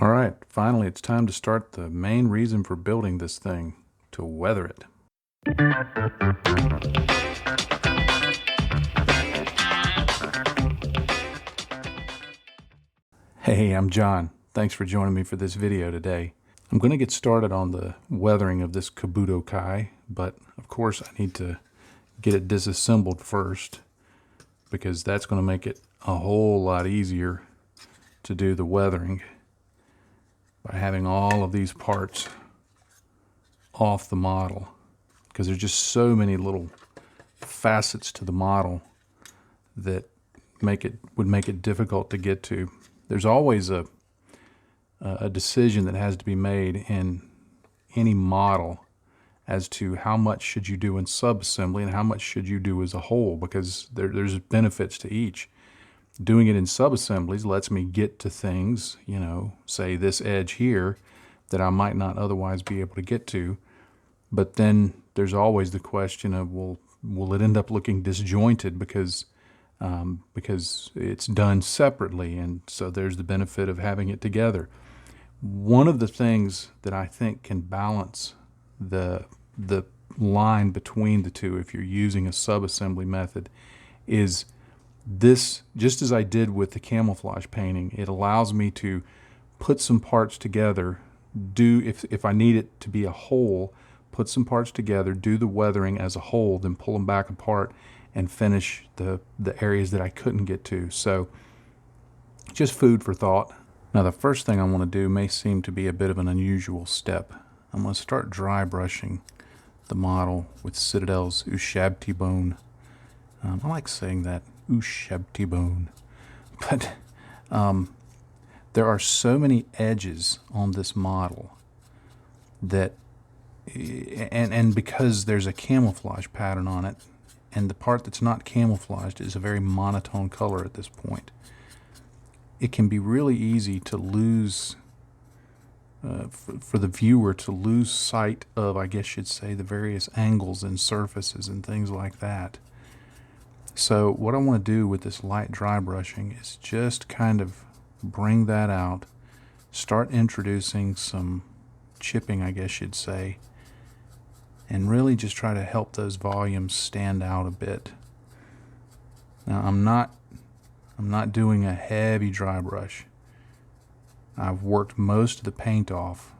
All right, finally it's time to start the main reason for building this thing, to weather it. Hey, I'm John. Thanks for joining me for this video today. I'm going to get started on the weathering of this Kabuto Kai, but of course I need to get it disassembled first because that's going to make it a whole lot easier to do the weathering by having all of these parts off the model, because there's just so many little facets to the model that would make it difficult to get to. There's always a decision that has to be made in any model as to how much should you do in subassembly and how much should you do as a whole, because there's benefits to each. Doing it in subassemblies lets me get to things, say this edge here, that I might not otherwise be able to get to. But then there's always the question of, will it end up looking disjointed because it's done separately, and so there's the benefit of having it together. One of the things that I think can balance the line between the two, if you're using a subassembly method, is this. Just as I did with the camouflage painting, it allows me to put some parts together, if I need it to be a whole, put some parts together, do the weathering as a whole, then pull them back apart and finish the areas that I couldn't get to. So just food for thought. Now the first thing I want to do may seem to be a bit of an unusual step. I'm going to start dry brushing the model with Citadel's Ushabti-Bone. I like saying that, Ushabti-Bone. But there are so many edges on this model that, and because there's a camouflage pattern on it, and the part that's not camouflaged is a very monotone color at this point, it can be really easy to lose, for the viewer to lose sight of, I guess you'd say, the various angles and surfaces and things like that. So what I want to do with this light dry brushing is just kind of bring that out, start introducing some chipping, I guess you'd say, and really just try to help those volumes stand out a bit. Now I'm not doing a heavy dry brush. I've worked most of the paint off.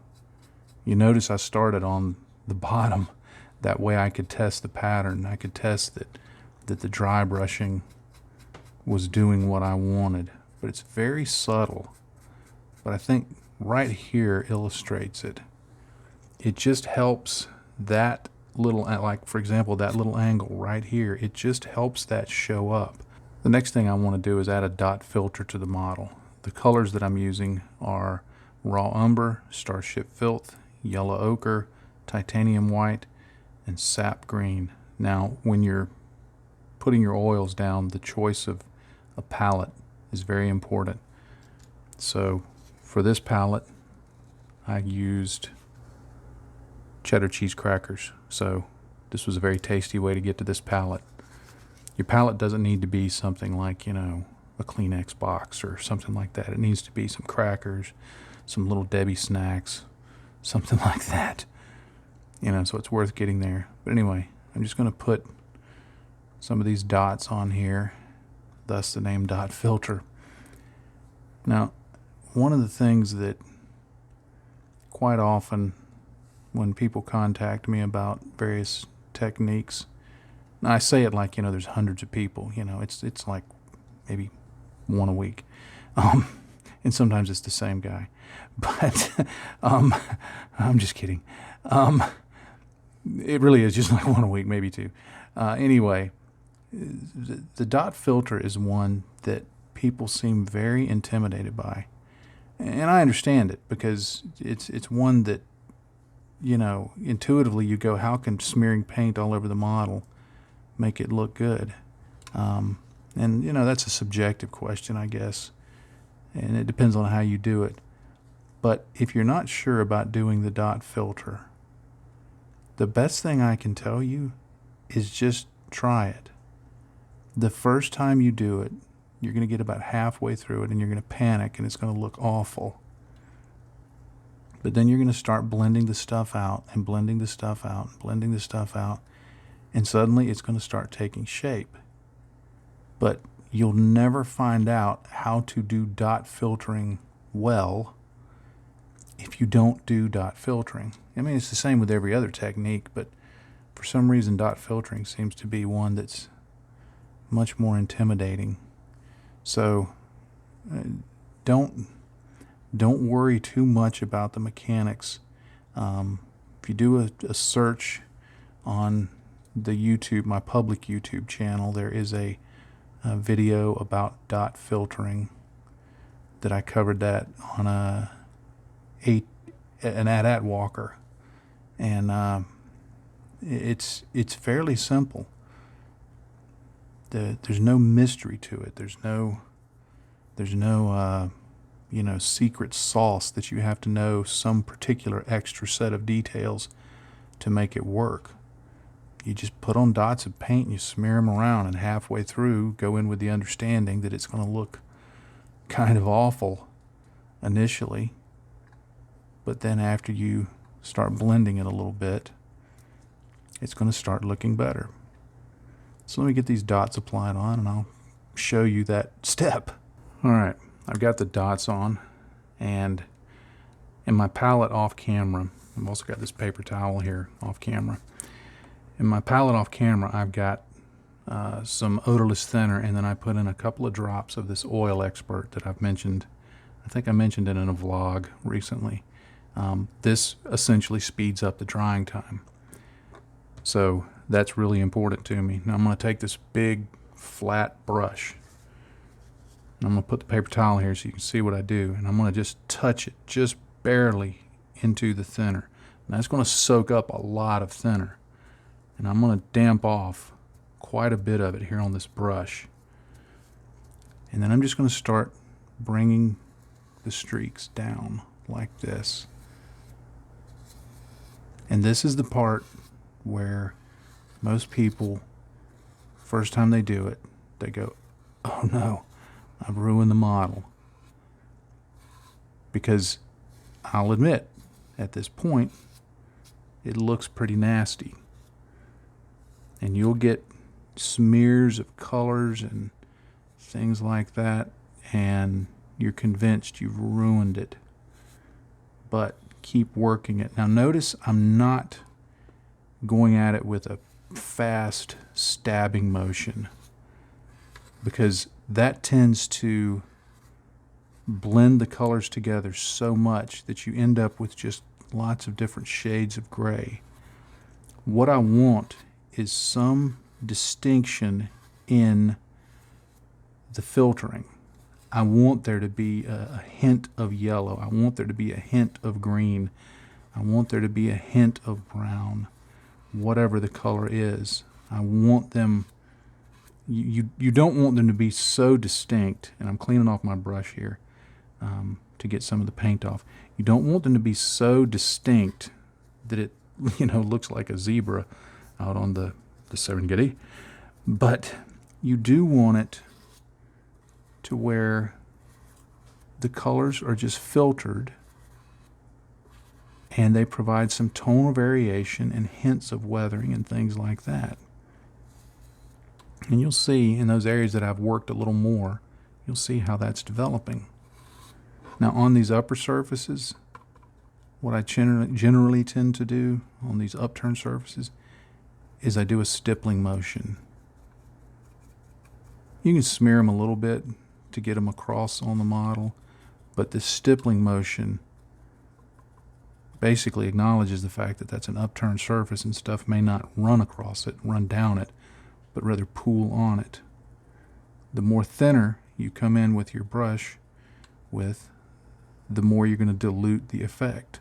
You notice I started on the bottom. That way I could test the pattern. I could test that the dry brushing was doing what I wanted. But it's very subtle. But I think right here illustrates it. It just helps that little, like for example, that little angle right here, it just helps that show up. The next thing I want to do is add a dot filter to the model. The colors that I'm using are Raw Umber, Starship Filth, Yellow Ochre, Titanium White, and Sap Green. Now, when you're putting your oils down, the choice of a palette is very important. So for this palette, I used cheddar cheese crackers. So this was a very tasty way to get to this palette. Your palette doesn't need to be something like, a Kleenex box or something like that. It needs to be some crackers, some little Debbie snacks, something like that. So it's worth getting there. But anyway, I'm just going to put some of these dots on here, thus the name dot filter. Now, one of the things that quite often when people contact me about various techniques, and I say it like, there's hundreds of people, it's like maybe one a week. And sometimes it's the same guy. But I'm just kidding. It really is just like one a week, maybe two. Anyway, the dot filter is one that people seem very intimidated by. And I understand it, because it's one that, intuitively you go, how can smearing paint all over the model make it look good? And that's a subjective question, I guess, and it depends on how you do it. But if you're not sure about doing the dot filter, the best thing I can tell you is just try it. The first time you do it, you're going to get about halfway through it and you're going to panic and it's going to look awful. But then you're going to start blending the stuff out and blending the stuff out and blending the stuff out. And suddenly it's going to start taking shape. But you'll never find out how to do dot filtering well if you don't do dot filtering. I mean, it's the same with every other technique, but for some reason dot filtering seems to be one that's much more intimidating. So don't worry too much about the mechanics. If you do a search on the YouTube, my public YouTube channel, there is a video about dot filtering that I covered that on an AT-AT Walker, and it's fairly simple. There's no mystery to it. There's no secret sauce that you have to know some particular extra set of details to make it work. You just put on dots of paint and you smear them around, and halfway through go in with the understanding that it's going to look kind of awful initially, but then after you start blending it a little bit, it's going to start looking better. So let me get these dots applied on and I'll show you that step. All right, I've got the dots on, and in my palette off camera, I've also got this paper towel here off camera. In my palette off camera, I've got some odorless thinner, and then I put in a couple of drops of this oil expert that I've mentioned. I think I mentioned it in a vlog recently. This essentially speeds up the drying time. So that's really important to me. Now I'm going to take this big flat brush, and I'm going to put the paper towel here so you can see what I do, and I'm going to just touch it just barely into the thinner. Now it's going to soak up a lot of thinner, and I'm going to damp off quite a bit of it here on this brush. And then I'm just going to start bringing the streaks down like this. And this is the part where most people, first time they do it, they go, oh no, I've ruined the model. Because I'll admit, at this point, it looks pretty nasty. And you'll get smears of colors and things like that, and you're convinced you've ruined it. But keep working it. Now notice I'm not going at it with a fast stabbing motion, because that tends to blend the colors together so much that you end up with just lots of different shades of gray. What I want is some distinction in the filtering. I want there to be a hint of yellow. I want there to be a hint of green. I want there to be a hint of brown. Whatever the color is, I want them. You don't want them to be so distinct, and I'm cleaning off my brush here to get some of the paint off. You don't want them to be so distinct that it looks like a zebra out on the Serengeti, but you do want it to where the colors are just filtered and they provide some tonal variation and hints of weathering and things like that. And you'll see in those areas that I've worked a little more, you'll see how that's developing. Now on these upper surfaces, what I generally tend to do on these upturned surfaces is I do a stippling motion. You can smear them a little bit to get them across on the model, but the stippling motion basically acknowledges the fact that that's an upturned surface and stuff may not run across it, run down it, but rather pool on it. The more thinner you come in with your brush with, the more you're going to dilute the effect.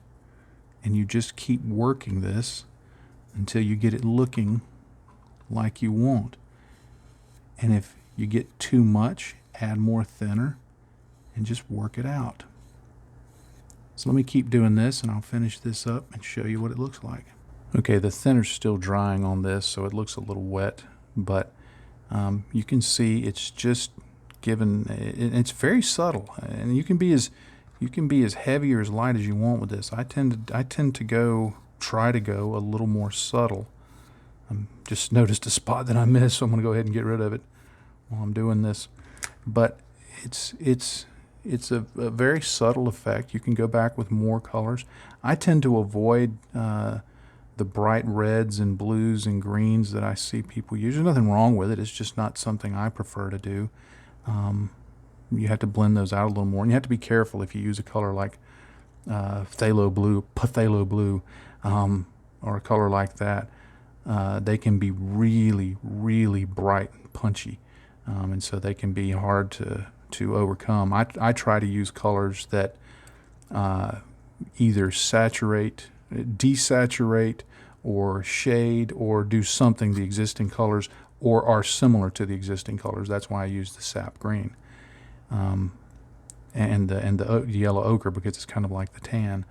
And you just keep working this until you get it looking like you want. And if you get too much, add more thinner and just work it out. So let me keep doing this and I'll finish this up and show you what it looks like. Okay, the thinner's still drying on this, so it looks a little wet, but you can see it's just given, it's very subtle, and you can be as You can be as heavy or as light as you want with this. I tend to try to go a little more subtle. Just noticed a spot that I missed, so I'm going to go ahead and get rid of it while I'm doing this. But it's a very subtle effect. You can go back with more colors. I tend to avoid the bright reds and blues and greens that I see people use. There's nothing wrong with it. It's just not something I prefer to do. You have to blend those out a little more, and you have to be careful if you use a color like phthalo blue, or a color like that. They can be really, really bright and punchy, and so they can be hard to overcome. I try to use colors that either saturate, desaturate, or shade, or do something the existing colors, or are similar to the existing colors. That's why I use the sap green, and the yellow ochre, because it's kind of like the tan.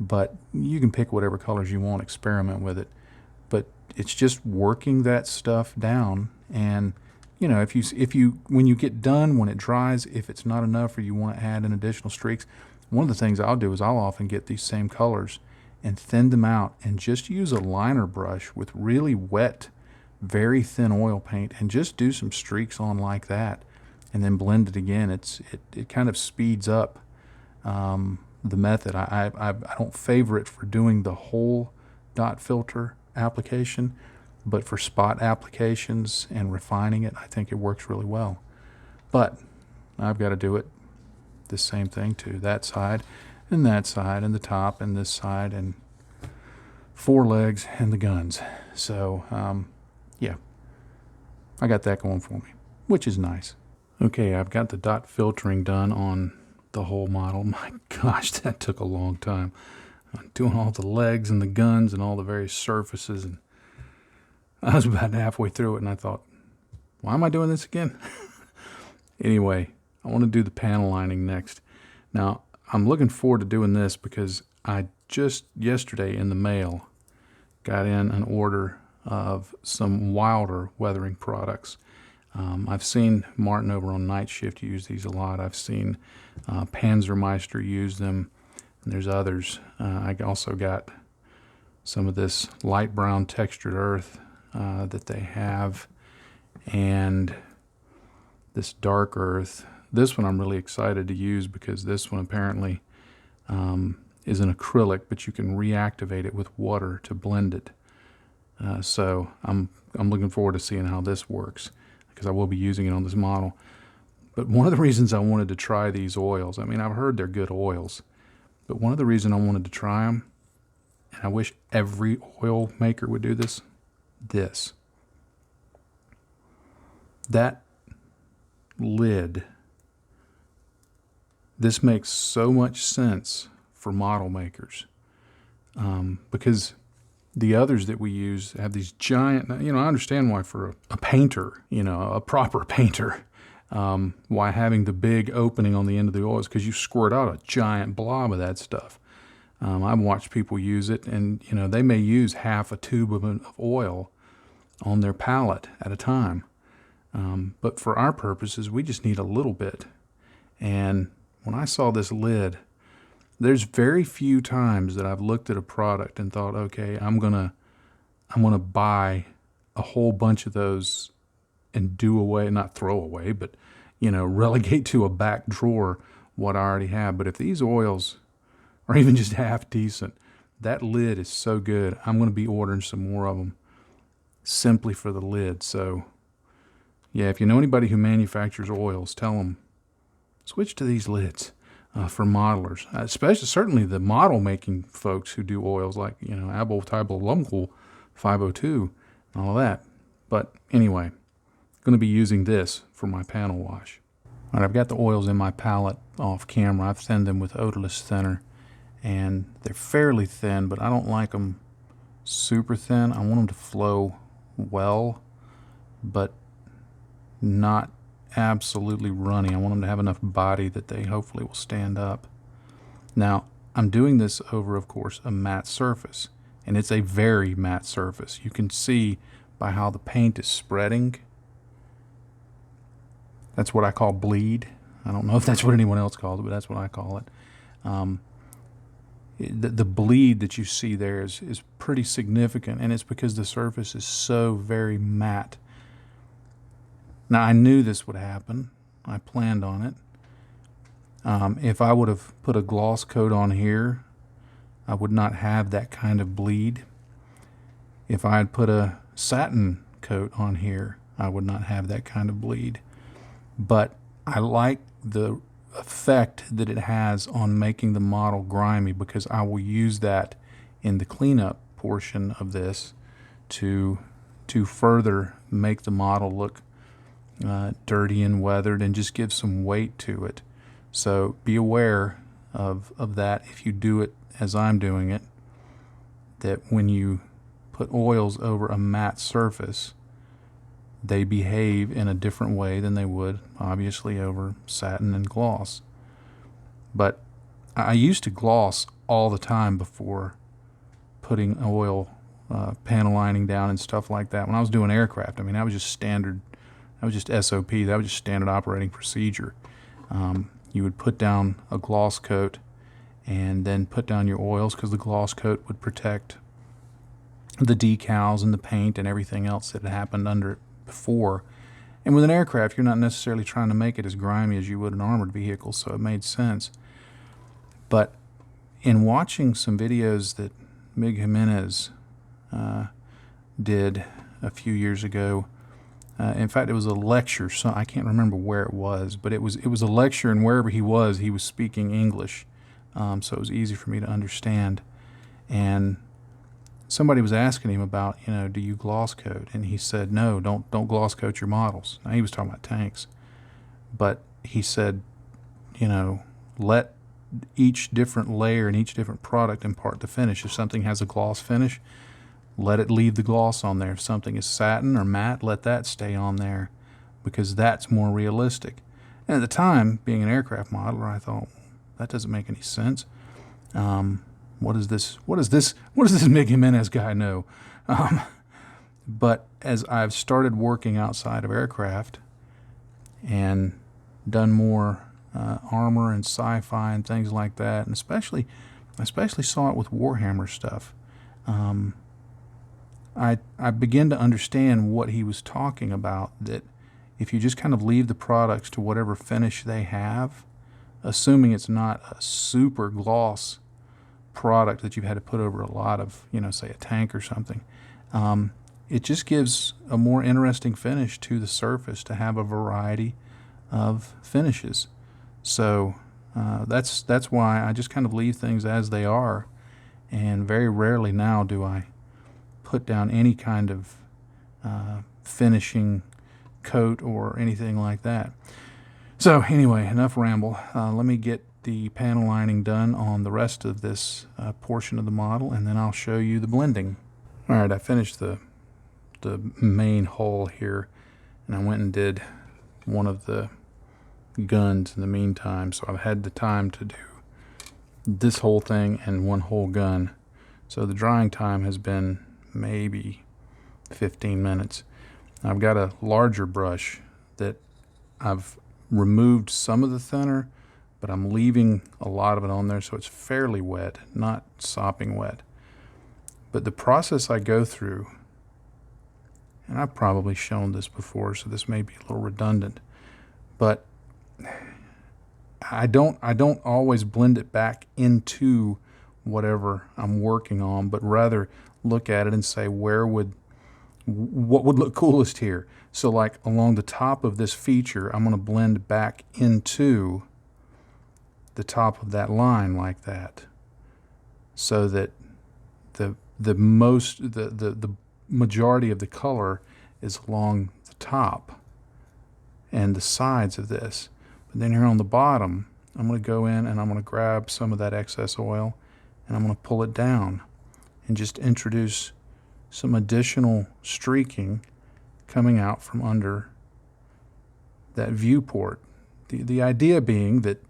But you can pick whatever colors you want, experiment with it. But it's just working that stuff down. And you know, if you when you get done, when it dries, if it's not enough or you want to add in additional streaks, one of the things I'll do is I'll often get these same colors and thin them out and just use a liner brush with really wet, very thin oil paint and just do some streaks on like that, and then blend it again. It kind of speeds up the method. I don't favor it for doing the whole dot filter application, but for spot applications and refining it, I think it works really well. But I've got to do it the same thing to that side and the top and this side and forelegs and the guns. So yeah, I got that going for me, which is nice. Okay, I've got the dot filtering done on the whole model. My gosh, that took a long time. I'm doing all the legs and the guns and all the various surfaces, and I was about halfway through it and I thought, why am I doing this again? Anyway, I want to do the panel lining next. Now, I'm looking forward to doing this because I just yesterday in the mail got in an order of some Wilder weathering products. I've seen Martin over on Night Shift use these a lot. I've seen Panzermeister use them, and there's others. I also got some of this light brown textured earth that they have, and this dark earth. This one I'm really excited to use because this one apparently is an acrylic, but you can reactivate it with water to blend it. So I'm looking forward to seeing how this works, because I will be using it on this model. But one of the reasons I wanted to try these oils, I mean, I've heard they're good oils, but one of the reasons I wanted to try them, and I wish every oil maker would do this, that lid. This makes so much sense for model makers, because the others that we use have these giant, I understand why for a painter, a proper painter, why having the big opening on the end of the oil is because you squirt out a giant blob of that stuff. I've watched people use it, and they may use half a tube of oil on their palette at a time. But for our purposes, we just need a little bit. And when I saw this lid, there's very few times that I've looked at a product and thought, okay, I'm gonna buy a whole bunch of those and do away, not throw away, but relegate to a back drawer what I already have. But if these oils are even just half decent, that lid is so good. I'm going to be ordering some more of them simply for the lid. So yeah, if you know anybody who manufactures oils, tell them switch to these lids for modelers, certainly the model making folks who do oils like Abo Tybo Lumcool 502 and all of that. But anyway, going to be using this for my panel wash. All right, I've got the oils in my palette off camera. I've thinned them with odorless thinner, and they're fairly thin, but I don't like them super thin. I want them to flow well, but not absolutely runny. I want them to have enough body that they hopefully will stand up. Now, I'm doing this over, of course, a matte surface, and it's a very matte surface. You can see by how the paint is spreading. That's what I call bleed. I don't know if that's what anyone else calls it, but that's what I call it. The bleed that you see there is pretty significant, and it's because the surface is so very matte. Now, I knew this would happen. I planned on it. If I would have put a gloss coat on here, I would not have that kind of bleed. If I had put a satin coat on here, I would not have that kind of bleed. But I like the effect that it has on making the model grimy, because I will use that in the cleanup portion of this to further make the model look dirty and weathered and just give some weight to it. So be aware of that if you do it as I'm doing it, that when you put oils over a matte surface, they behave in a different way than they would, obviously, over satin and gloss. But I used to gloss all the time before putting oil panel lining down and stuff like that. When I was doing aircraft, I mean, that was just standard. That was just SOP. That was just standard operating procedure. You would put down a gloss coat and then put down your oils, because the gloss coat would protect the decals and the paint and everything else that had happened under it before. And with an aircraft, you're not necessarily trying to make it as grimy as you would an armored vehicle, so it made sense. But in watching some videos that Mig Jimenez did a few years ago, in fact, it was a lecture, so I can't remember where it was, but it was a lecture, and wherever he was speaking English, so it was easy for me to understand. And somebody was asking him about, do you gloss coat? And he said, no, don't gloss coat your models. Now, he was talking about tanks, but he said, let each different layer and each different product impart the finish. If something has a gloss finish, let it leave the gloss on there. If something is satin or matte, let that stay on there, because that's more realistic. And at the time, being an aircraft modeler, I thought, that doesn't make any sense. What does this Mig Jimenez guy know? But as I've started working outside of aircraft and done more armor and sci-fi and things like that, and I especially saw it with Warhammer stuff, I begin to understand what he was talking about, that if you just kind of leave the products to whatever finish they have, assuming it's not a super gloss product that you've had to put over a lot of, say a tank or something, it just gives a more interesting finish to the surface to have a variety of finishes. So that's why I just kind of leave things as they are, and very rarely now do I put down any kind of finishing coat or anything like that. So anyway, enough ramble. Let me get the panel lining done on the rest of this portion of the model, and then I'll show you the blending. All right, I finished the main hull here, and I went and did one of the guns in the meantime, so I've had the time to do this whole thing and one whole gun. So the drying time has been maybe 15 minutes. I've got a larger brush that I've removed some of the thinner, but I'm leaving a lot of it on there, so it's fairly wet, not sopping wet. But the process I go through, and I've probably shown this before, so this may be a little redundant, but I don't always blend it back into whatever I'm working on, but rather look at it and say, what would look coolest here? So like along the top of this feature, I'm going to blend back into the top of that line like that, so that the majority of the color is along the top and the sides of this. But then here on the bottom, I'm going to go in and I'm going to grab some of that excess oil and I'm going to pull it down and just introduce some additional streaking coming out from under that viewport. The idea being that,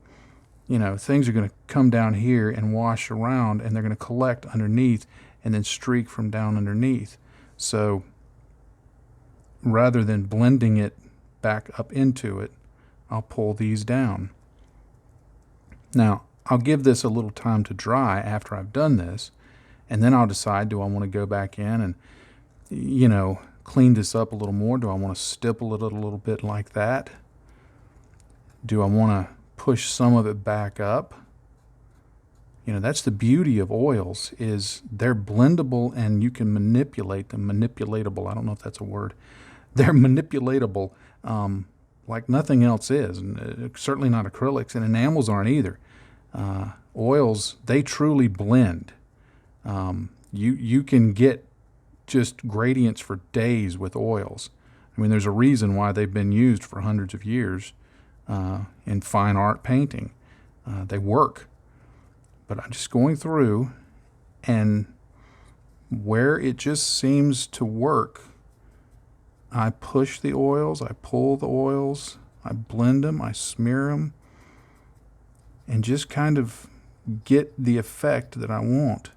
things are going to come down here and wash around, and they're going to collect underneath and then streak from down underneath. So rather than blending it back up into it, I'll pull these down. Now, I'll give this a little time to dry after I've done this, and then I'll decide, do I want to go back in and, you know, clean this up a little more? Do I want to stipple it a little bit like that? Do I want to push some of it back up? You know, that's the beauty of oils, is they're blendable and you can manipulate them. Manipulatable, I don't know if that's a word. They're manipulatable like nothing else is, and certainly not acrylics, and enamels aren't either. Oils, they truly blend. You can get just gradients for days with oils. I mean, there's a reason why they've been used for hundreds of years in fine art painting. They work. But I'm just going through, and where it just seems to work, I push the oils, I pull the oils, I blend them, I smear them, and just kind of get the effect that I want.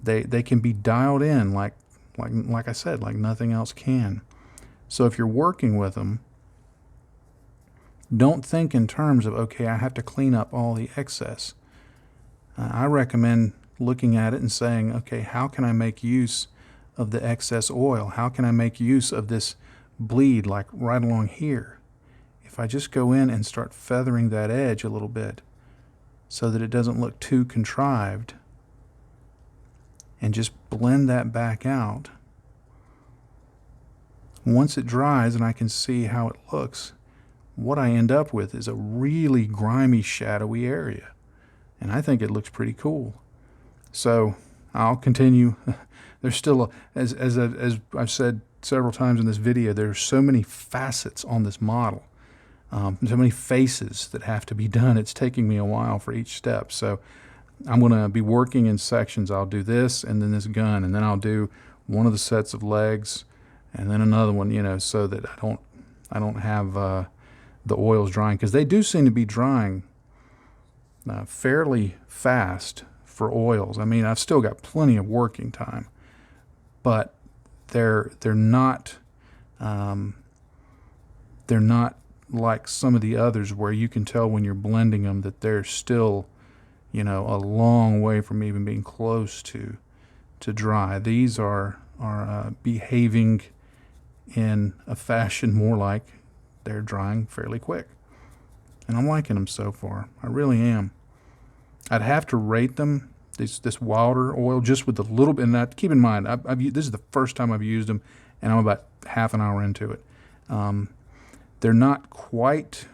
They can be dialed in like I said, like nothing else can. So if you're working with them, don't think in terms of, okay, I have to clean up all the excess. I recommend looking at it and saying, okay, how can I make use of the excess oil? How can I make use of this bleed, like right along here? If I just go in and start feathering that edge a little bit so that it doesn't look too contrived, and just blend that back out, once it dries and I can see how it looks, what I end up with is a really grimy, shadowy area. And I think it looks pretty cool. So I'll continue. There's still, as I've said several times in this video, there's so many facets on this model, so many faces that have to be done. It's taking me a while for each step. So I'm going to be working in sections. I'll do this and then this gun, and then I'll do one of the sets of legs, and then another one, you know, so that I don't have the oils drying, because they do seem to be drying fairly fast for oils. I mean, I've still got plenty of working time, but they're not like some of the others where you can tell when you're blending them that they're still, you know, a long way from even being close to dry. These are behaving in a fashion more like they're drying fairly quick. And I'm liking them so far. I really am. I'd have to rate them, this Wilder oil, just with a little bit. And keep in mind, this is the first time I've used them, and I'm about half an hour into it. They're not quite,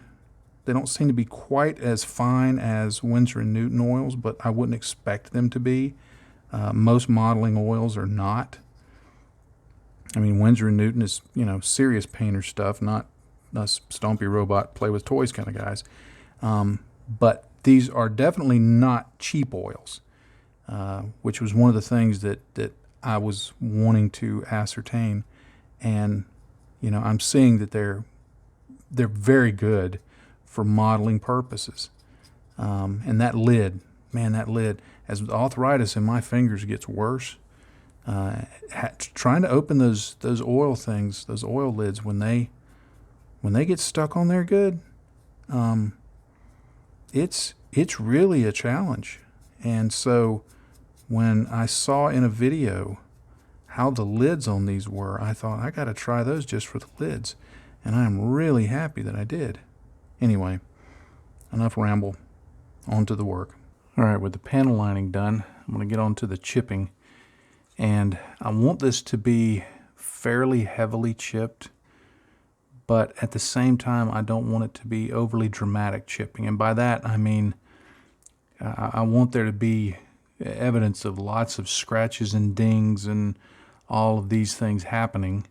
they don't seem to be quite as fine as Winsor & Newton oils, but I wouldn't expect them to be. Most modeling oils are not. I mean, Winsor & Newton is, you know, serious painter stuff, not us stompy robot play with toys kind of guys. But these are definitely not cheap oils, which was one of the things that I was wanting to ascertain. And, you know, I'm seeing that they're very good for modeling purposes. And that lid, man, that lid, as the arthritis in my fingers gets worse, trying to open those oil things, those oil lids, when they get stuck on there good, it's really a challenge. And so when I saw in a video how the lids on these were, I thought, I got to try those just for the lids. And I'm really happy that I did. Anyway, enough ramble. On to the work. All right, with the panel lining done, I'm going to get on to the chipping. And I want this to be fairly heavily chipped, but at the same time, I don't want it to be overly dramatic chipping. And by that, I mean, I want there to be evidence of lots of scratches and dings and all of these things happening,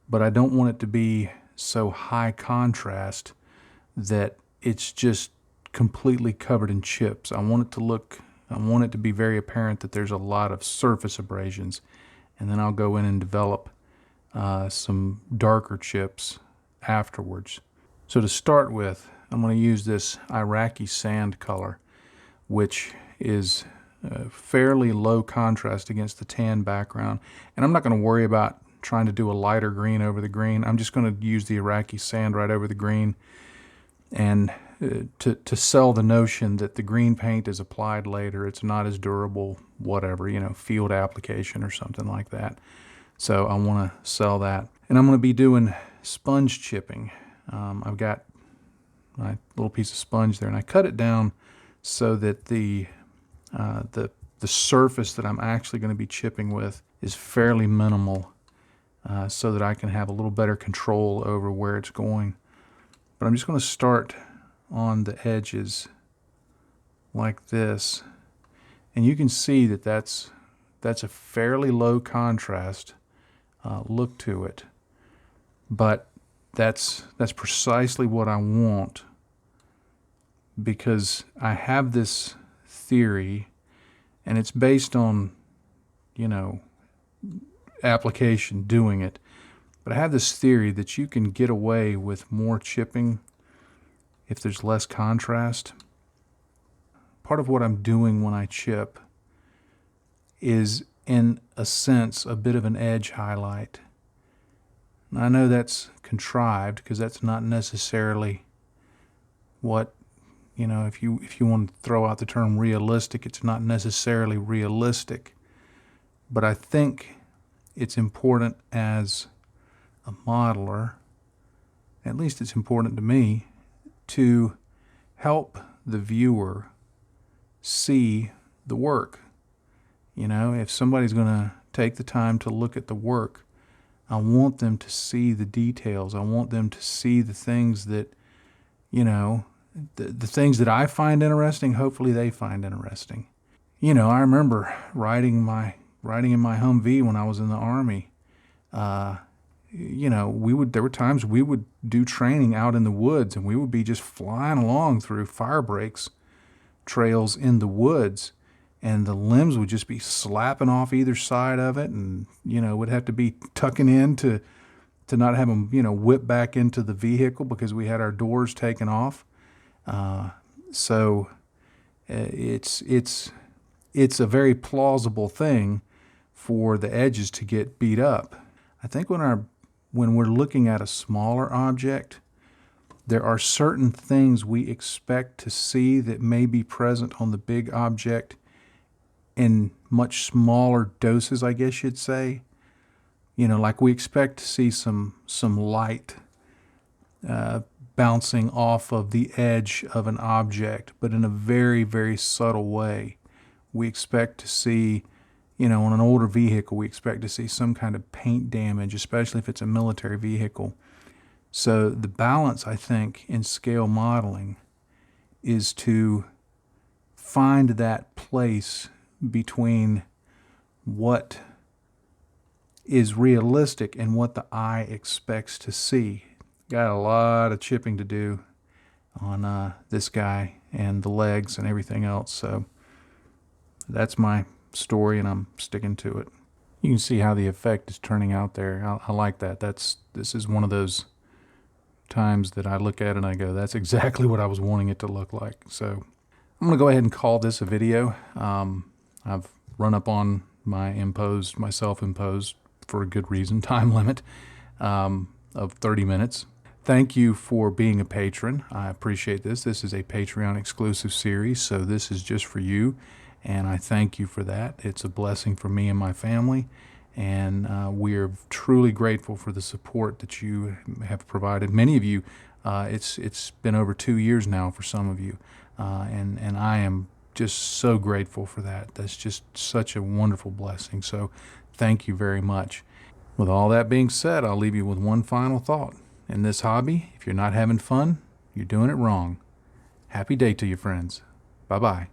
but I don't want it to be so high contrast that it's just completely covered in chips. I want it to be very apparent that there's a lot of surface abrasions, and then I'll go in and develop some darker chips afterwards. So to start with, I'm going to use this Iraqi sand color, which is fairly low contrast against the tan background. And I'm not going to worry about trying to do a lighter green over the green. I'm just going to use the Iraqi sand right over the green. And to sell the notion that the green paint is applied later, it's not as durable, whatever, field application or something like that. So I want to sell that. And I'm going to be doing sponge chipping. I've got my little piece of sponge there, and I cut it down so that the surface that I'm actually going to be chipping with is fairly minimal, so that I can have a little better control over where it's going. But I'm just going to start on the edges like this, and you can see that that's a fairly low contrast look to it, but that's precisely what I want, because I have this theory, and it's based on application doing it, but I have this theory that you can get away with more chipping if there's less contrast. Part of what I'm doing when I chip is, in a sense, a bit of an edge highlight. Now, I know that's contrived, because that's not necessarily what, if you want to throw out the term realistic, it's not necessarily realistic. But I think it's important as a modeler, at least it's important to me, to help the viewer see the work. If somebody's going to take the time to look at the work, I want them to see the details. I want them to see the things that, the things that I find interesting, hopefully they find interesting. I remember riding in my Humvee when I was in the Army. There were times we would do training out in the woods, and we would be just flying along through fire breaks trails in the woods, and the limbs would just be slapping off either side of it, and would have to be tucking in to not have them whip back into the vehicle because we had our doors taken off. So it's a very plausible thing for the edges to get beat up. I think when we're looking at a smaller object, there are certain things we expect to see that may be present on the big object in much smaller doses, I guess you'd say. Like we expect to see some light bouncing off of the edge of an object, but in a very, very subtle way. We expect to see, on an older vehicle, we expect to see some kind of paint damage, especially if it's a military vehicle. So the balance, I think, in scale modeling is to find that place between what is realistic and what the eye expects to see. Got a lot of chipping to do on this guy and the legs and everything else. So that's my story, and I'm sticking to it. You can see how the effect is turning out there. I like that. This is one of those times that I look at it and I go, that's exactly what I was wanting it to look like. So I'm going to go ahead and call this a video. I've run up on my self-imposed, for a good reason, time limit of 30 minutes. Thank you for being a patron. I appreciate this. This is a Patreon exclusive series, so this is just for you, and I thank you for that. It's a blessing for me and my family, and we are truly grateful for the support that you have provided. Many of you, it's been over 2 years now for some of you, and I am just so grateful for that. That's just such a wonderful blessing. So thank you very much. With all that being said, I'll leave you with one final thought. In this hobby, if you're not having fun, you're doing it wrong. Happy day to you, friends. Bye-bye.